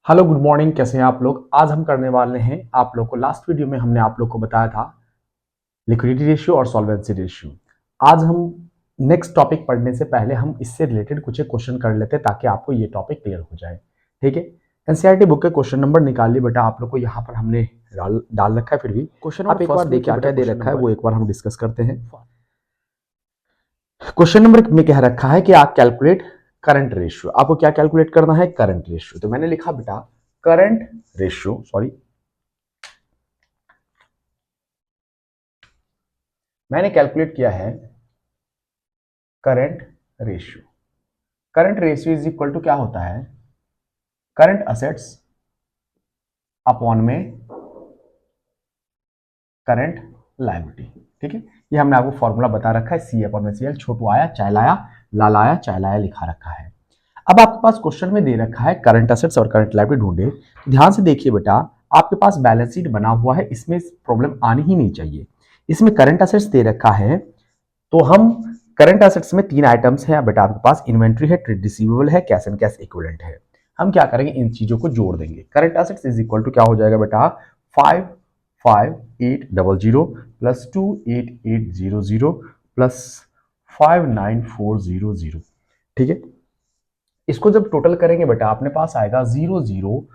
Hello good morning, कैसे हैं आप लोग। आज हम करने वाले हैं आप लोग को, लास्ट वीडियो में हमने आप लोग को बताया था लिक्विडिटी रेशियो और सॉल्वेंसी रेशियो। आज हम नेक्स्ट टॉपिक पढ़ने से पहले हम इससे रिलेटेड कुछ एक क्वेश्चन कर लेते हैं ताकि आपको ये टॉपिक क्लियर हो जाए। ठीक है, एनसीईआरटी बुक के क्वेश्चन नंबर निकालिए बेटा। आप लोग को यहाँ पर हमने डाल रखा है, फिर भी क्वेश्चन आप एक बार देखिए बेटा, दे रखा है वो एक बार हम डिस्कस करते हैं। क्वेश्चन नंबर में कह रखा है कि आप कैलकुलेट करंट रेशियो। आपको क्या कैलकुलेट करना है? Current ratio. तो मैंने लिखा बेटा करंट रेशियो, सॉरी मैंने कैलकुलेट किया है current ratio. Current ratio is equal to क्या होता है? करंट असेट्स अपॉन में करंट लायबिलिटी। ठीक है, ये हमने आपको फॉर्मूला बता रखा है, सी अपॉन में सी एल। छोटू आया चाय लाया, लाल आया चाय लाया लिखा रखा है। अब आपके पास क्वेश्चन में दे रखा है करंट असेट्स और करंट लायबिलिटी ढूंढे। ध्यान से देखिए बेटा, आपके पास बैलेंस शीट बना हुआ है, इसमें प्रॉब्लम आनी ही नहीं चाहिए। इसमें करंट असेट्स दे रखा है, तो हम करंट एसेट्स में तीन आइटम्स हैं बेटा। आपके पास इन्वेंट्री है, ट्रेड रिसीवेबल है, कैश एंड कैश इक्विवेलेंट है। हम क्या करेंगे, इन चीजों को जोड़ देंगे। Current assets is equal to क्या हो जाएगा बेटा, 55800 प्लस 28800 प्लस 59400। ठीक है, इसको जब टोटल करेंगे बेटा, अपने पास आएगा 00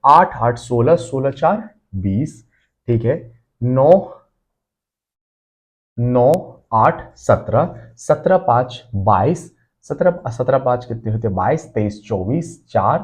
8 8 16 16 4 20। ठीक है, 9 9 8 17 17 5 22 17 17 5 कितने होते हैं? 22 23 24 4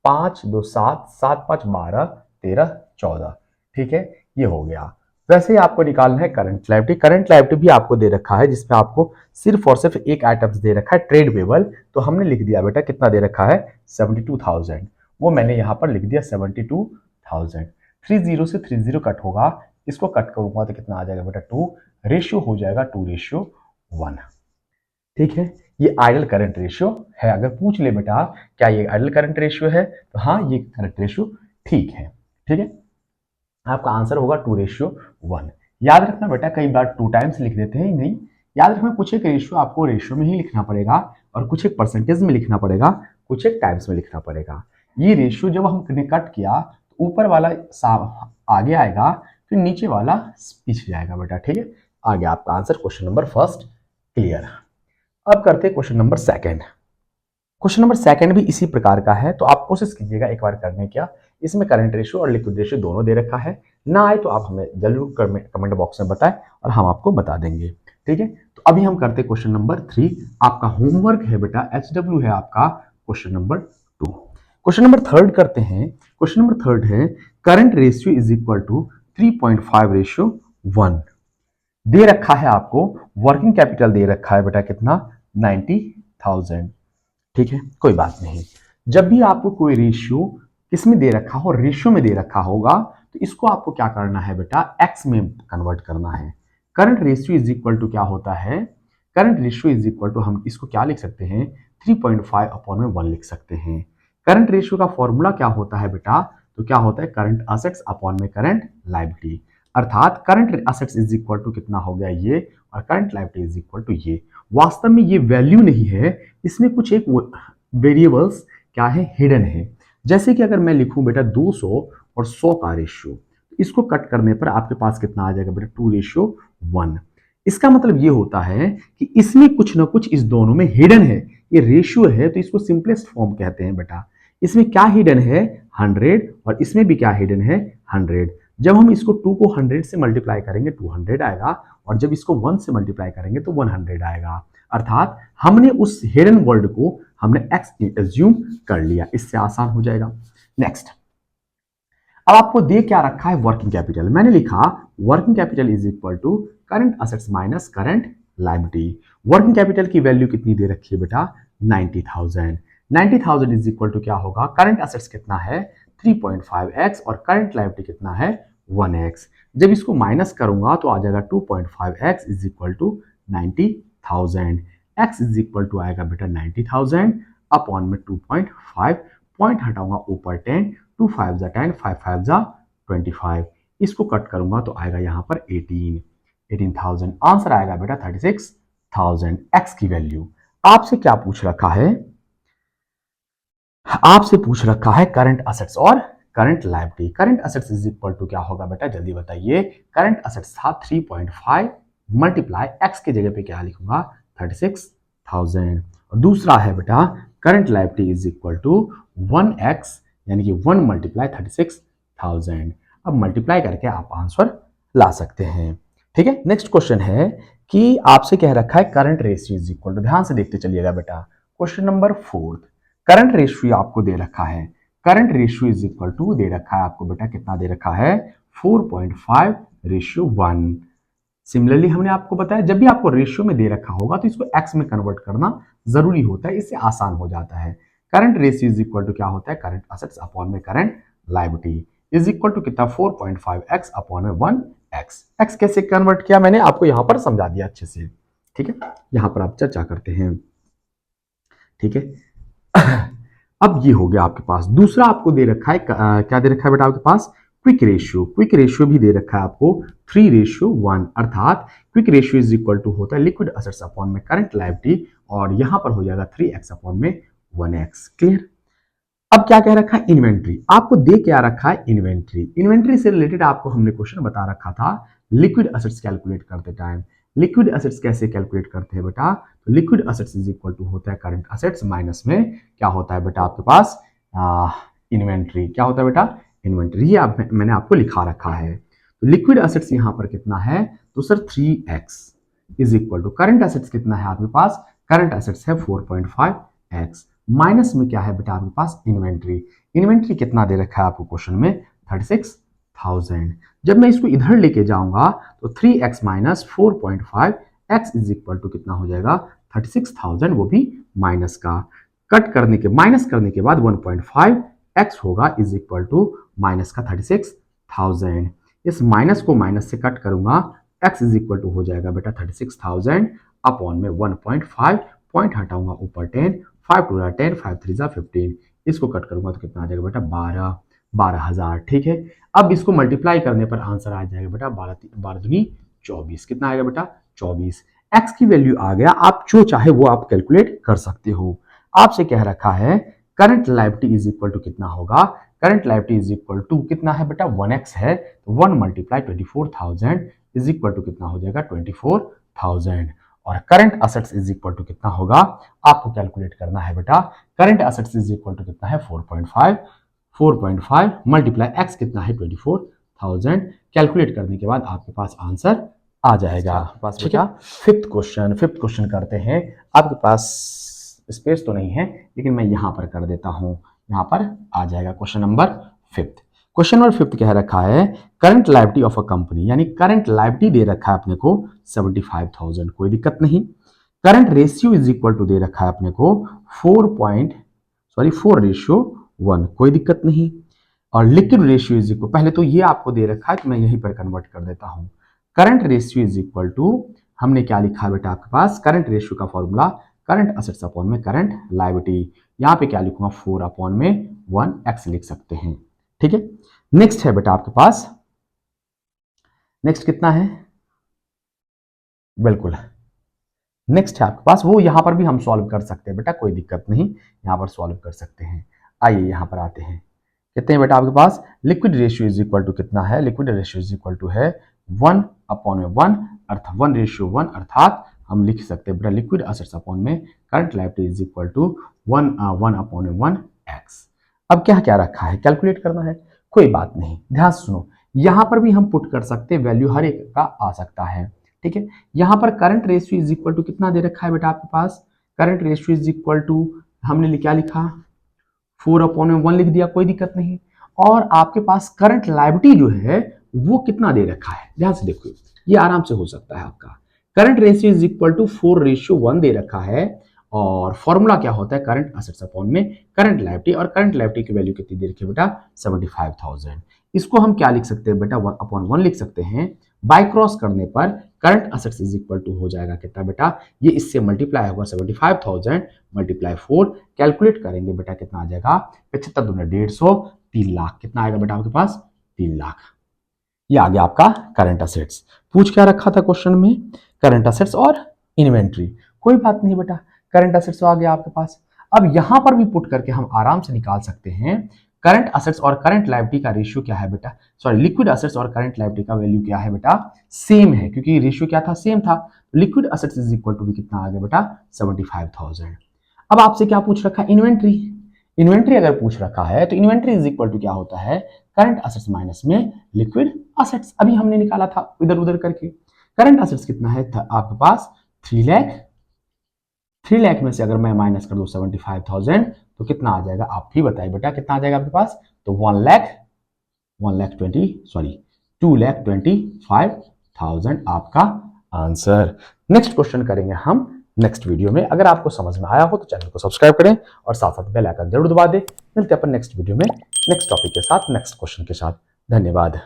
5 2 7 7 5 12 13 14। ठीक है, ये हो गया। वैसे ही आपको निकालना है करंट लायबिलिटी। करंट लायबिलिटी भी आपको दे रखा है, जिसमें आपको सिर्फ और सिर्फ एक आइटम्स दे रखा है, ट्रेड पेबल। तो हमने लिख दिया बेटा, कितना दे रखा है? 72,000। वो मैंने यहां पर लिख दिया 72,000। 30 से 30 कट होगा, इसको कट करूंगा तो कितना आ जाएगा बेटा? 2। रेशियो हो जाएगा 2:1। ठीक है, ये आइडल करंट रेशियो है। अगर पूछ ले बेटा क्या ये आइडल करंट रेशियो है, तो हाँ, ये करंट रेशियो ठीक है। ठीक है, आपका आंसर होगा 2:1। याद रखना बेटा, कई बार 2 टाइम्स लिख देते हैं, नहीं, याद रखना कुछ एक रेशियो आपको रेशियो में ही लिखना पड़ेगा, और कुछ एक परसेंटेज में लिखना पड़ेगा, कुछ एक टाइम्स में लिखना पड़ेगा। ये रेशियो जब हमने कट किया तो ऊपर वाला आगे आएगा, फिर नीचे वाला पीछे जाएगा बेटा। ठीक है, आगे आपका answer question number first clear. अब करते हैं question number second. Question number second भी इसी प्रकार का है, तो आप कोशिश कीजिएगा एक बार करने क्या। इसमें करंट रेशियो और लिक्विड रेशियो दोनों दे रखा है। ना आए तो आप हमें जरूर कमेंट बॉक्स में बताएं और हम आपको बता देंगे। ठीक है, तो अभी हम करते हैं क्वेश्चन नंबर 3। आपका होमवर्क है बेटा, HW है आपका question number 2। Question number third करते हैं। क्वेश्चन नंबर थर्ड है current ratio is equal to 3.5:1। दे रखा है आपको वर्किंग कैपिटल दे रखा है बेटा, कितना? 90,000। ठीक है, कोई बात नहीं। जब भी आपको कोई रेशियो किसमें दे रखा हो, रेशियो में दे रखा होगा, तो इसको आपको क्या करना है बेटा? एक्स में कन्वर्ट करना है। Current ratio is equal to क्या होता है? Current ratio is equal to, हम इसको क्या लिख सकते हैं? 3.5 अपॉन में 1 लिख सकते हैं। करंट रेशियो का फॉर्मूला क्या होता है बेटा? तो क्या होता है? करंट असेट्स अपॉन में करंट लायबिलिटी। अर्थात current assets is equal to कितना हो गया? ये, और current liability is equal to ये। वास्तव में ये वैल्यू नहीं है, इसमें कुछ एक वेरिएबल्स क्या है? हिडन है। जैसे कि अगर मैं लिखूं बेटा 200 और 100 का रेशियो, तो इसको कट करने पर आपके पास कितना आ जाएगा बेटा? 2:1। इसका मतलब ये होता है कि इसमें कुछ ना कुछ इस दोनों में हिडन है। ये रेशियो है तो इसको सिंपलेस्ट फॉर्म कहते हैं बेटा। इसमें क्या हिडन है? 100, और इसमें भी क्या हिडन है? 100। जब हम इसको 2 को 100 से मल्टीप्लाई करेंगे 200 आएगा, और जब इसको 1 से मल्टीप्लाई करेंगे तो 100 आएगा। अर्थात हमने उस हिडन वर्ड को हमने एक्स एज्यूम कर लिया, इससे आसान हो जाएगा। नेक्स्ट, अब आपको दे क्या रखा है? Working capital. मैंने लिखा working capital is equal to current assets minus current liability. Working capital की वैल्यू कितनी दे रखी है बेटा? 90,000। 90,000 इज इक्वल टू क्या होगा? करंट असेट्स कितना है? 3.5x, और करंट लायबिलिटी कितना है? 1x। जब इसको माइनस करूंगा तो आ जाएगा 2.5x is equal to 90,000। x is equal to आएगा बेटा 90,000 अपॉन में 2.5, पॉइंट हटाऊंगा ऊपर 10, 2 5 जा 10, 5 5 जा 25। इसको कट करूंगा तो आएगा यहां पर 18,000। आंसर आएगा बेटा 36,000। एक्स की वैल्यू आपसे क्या पूछ रखा है? आपसे पूछ रखा है करंट असेट्स और current liability. Current assets is equal to क्या होगा बेटा, जल्दी बताइए। करंट असेट्स था 3.5 मल्टीप्लाई एक्स की जगह पे क्या लिखूंगा 36,000। और दूसरा है बेटा current liability is equal to 1x यानी कि 1 मल्टीप्लाई 36,000। अब मल्टीप्लाई करके आप आंसर ला सकते हैं। ठीक है, नेक्स्ट क्वेश्चन है कि आपसे कह रखा है current ratio is equal to, ध्यान से देखते चलिएगा बेटा। क्वेश्चन नंबर 4, करंट रेशियो आपको दे रखा है। Current ratio is equal to दे रखा है आपको बेटा, कितना दे रखा है 4.5:1। सिमिलरली हमने आपको बताया जब भी आपको रेशियो में दे रखा होगा तो इसको एक्स में कन्वर्ट करना जरूरी होता है, इससे आसान हो जाता है। Current ratio is equal to क्या होता है, करंट असेट्स अपॉन में current liability is equal to कितना 4.5x अपॉन में 1x। एक्स कैसे कन्वर्ट किया मैंने आपको यहां पर समझा दिया अच्छे से। ठीक है, यहां पर आप चर्चा करते हैं। ठीक है, अब ये हो गया आपके पास। दूसरा आपको दे रखा है क्या दे रखा है बेटा आपके पास, क्विक रेशियो। क्विक रेशियो भी दे रखा है आपको 3:1, अर्थात quick ratio is equal to होता है लिक्विड असेट्स अपॉन में करंट लायबिलिटी, और यहां पर हो जाएगा 3x अपॉन में 1x। क्लियर। अब क्या कह रखा है, इन्वेंट्री आपको दे क्या रखा है, इन्वेंट्री। इन्वेंट्री से रिलेटेड आपको हमने क्वेश्चन बता रखा था लिक्विड असेट्स कैलकुलेट करते टाइम। लिक्विड असेट्स कैसे कैलकुलेट करते हैं बेटा, तो liquid assets is equal to होता है करंट असेट्स माइनस में क्या होता है बेटा आपके पास इन्वेंट्री। क्या होता है बेटा, इन्वेंट्री। ये मैंने आपको लिखा रखा है। तो लिक्विड असेट्स यहां पर कितना है, तो sir 3x is equal to current assets कितना है आपके पास, करंट असेट्स है 4.5x, माइनस में क्या है बेटा आपके पास इन्वेंट्री। इन्वेंट्री कितना दे रखा है आपको क्वेश्चन में 36,000। जब मैं इसको इधर लेके जाऊंगा तो 3x minus 4.5 x is equal to कितना हो जाएगा 36,000, वो भी माइनस का। कट करने के माइनस करने के बाद 1.5 x होगा इज इक्वल टू माइनस का 36,000। इस माइनस को माइनस से कट करूंगा, x इज इक्वल टू हो जाएगा बेटा 36,000 अपॉन में 1.5, पॉइंट हटाऊंगा ऊपर 10, 5 2 10, 5 3 15, इसको कट करूंगा तो कितना आ जाएगा बेटा 12,000। ठीक है, अब इसको मल्टीप्लाई करने पर आंसर आ जाएगा बेटा 12 दूनी 24। कितना आएगा बेटा 24। एक्स की वैल्यू आ गया, आप जो चाहे वो आप कैलकुलेट कर सकते हो। आपसे कह रखा है current liability is equal to कितना होगा, current liability is equal to कितना है बेटा 1x है, तो 1 मल्टीप्लाई 24,000 इज इक्वल टू कितना हो जाएगा 24,000। और current assets is equal to कितना होगा, आपको कैलकुलेट करना है बेटा। Current assets is equal to कितना है 4.5 मल्टीप्लाई एक्स कितना है 24,000। कैलकुलेट करने के बाद आपके पास आंसर आ जाएगा। ठीक है, फिफ्थ क्वेश्चन करते हैं। आपके पास स्पेस तो नहीं है लेकिन मैं यहां पर कर देता हूं, यहां पर आ जाएगा क्वेश्चन नंबर 5। क्वेश्चन नंबर 5 कह रखा है current liability of a company, यानी करंट लायबिलिटी दे रखा है अपने को 75,000, कोई दिक्कत नहीं। Current ratio is equal to दे रखा है अपने को 4:1, कोई दिक्कत नहीं। और लिक्विड रेशियो इज इक्वल, पहले तो ये आपको दे रखा है तो मैं यहीं पर कन्वर्ट कर देता हूं। Current ratio is equal to, हमने क्या लिखा है बेटा आपके पास, करंट रेशियो का फॉर्मूला करंट असेट्स अपॉन में करंट लायबिलिटी। यहां पे क्या लिखूंगा 4 अपॉन में 1x लिख सकते हैं। ठीक है, नेक्स्ट है बेटा आपके पास, नेक्स्ट कितना है, बिल्कुल नेक्स्ट है आपके पास, वो यहां पर भी हम सॉल्व कर सकते हैं बेटा, कोई दिक्कत नहीं, यहां पर सॉल्व कर सकते हैं। आइए यहां पर आते हैं, कितने हैं बेटा आपके पास, liquid ratio is equal to कितना है, liquid ratio is equal to है 1 अपॉन में 1, अर्थात 1:1, अर्थात हम लिख सकते हैं बेटा लिक्विड असेट्स अपॉन में current liability is equal to 1 upon में 1x। अब क्या क्या रखा है, कैलकुलेट करना है, कोई बात नहीं, ध्यान सुनो। यहां पर भी हम पुट कर सकते हैं, वैल्यू हर एक का आ सकता है। ठीक है, यहां पर current ratio is equal to कितना दे रखा है बेटा आपके पास, current ratio is equal to हमने क्या लिखा 4 अपॉन में 1 लिख दिया, कोई दिक्कत नहीं। और आपके पास करंट लायबिलिटी जो है वो कितना दे रखा है, ध्यान से देखो, ये आराम से हो सकता है आपका। Current ratio is equal to 4:1 दे रखा है, और फॉर्मूला क्या होता है करंट असेट्स अपॉन में करंट लायबिलिटी, और करंट लायबिलिटी की वैल्यू कितनी दे रखी है बेटा 75,000। इसको हम क्या लिख सकते हैं बेटा 1 अपॉन 1 लिख सकते हैं। बाय क्रॉस करने पर current assets is equal to हो जाएगा कितना बेटा, ये इससे मल्टीप्लाई होगा 75,000 मल्टीप्लाई 4, कैलकुलेट करेंगे बेटा कितना आ जाएगा 75 दूना 150, 3 लाख। कितना आएगा बेटा आपके पास 3 लाख। ये आ गया आपका करंट असेट्स। पूछ क्या रखा था क्वेश्चन में, करंट असेट्स और इन्वेंट्री, कोई बात नहीं बेटा, करंट असेट्स आ गया आपके पास। अब यहां पर भी पुट करके हम आराम से निकाल सकते हैं करंट असेट्स और करंट लायबिलिटी का रेशियो क्या है बेटा, सॉरी लिक्विड असेट्स और करंट लायबिलिटी का वैल्यू क्या है बेटा, सेम है, क्योंकि रेशियो क्या था, सेम था। Liquid assets is equal to भी कितना आ गया बेटा, 75,000। अब आपसे क्या पूछ रखा है, इन्वेंट्री। इन्वेंट्री अगर पूछ रखा है तो इन्वेंट्री इज इक्वल टू क्या होता है, करंट असेट्स माइनस में लिक्विड असेट्स। अभी हमने निकाला था इधर उधर करके। करंट असेट्स कितना है आपके पास 3 लाख। 3 लाख में से अगर मैं माइनस कर दूं 75,000 तो कितना आ जाएगा, आप ही बताइए बेटा कितना आ जाएगा आपके पास, तो 2,25,000 आपका आंसर। नेक्स्ट क्वेश्चन करेंगे हम नेक्स्ट वीडियो में। अगर आपको समझ में आया हो तो चैनल को सब्सक्राइब करें और साथ साथ बेल आइकन जरूर दबा दें। मिलते हैं अपन नेक्स्ट वीडियो में नेक्स्ट टॉपिक के साथ, नेक्स्ट क्वेश्चन के साथ। धन्यवाद।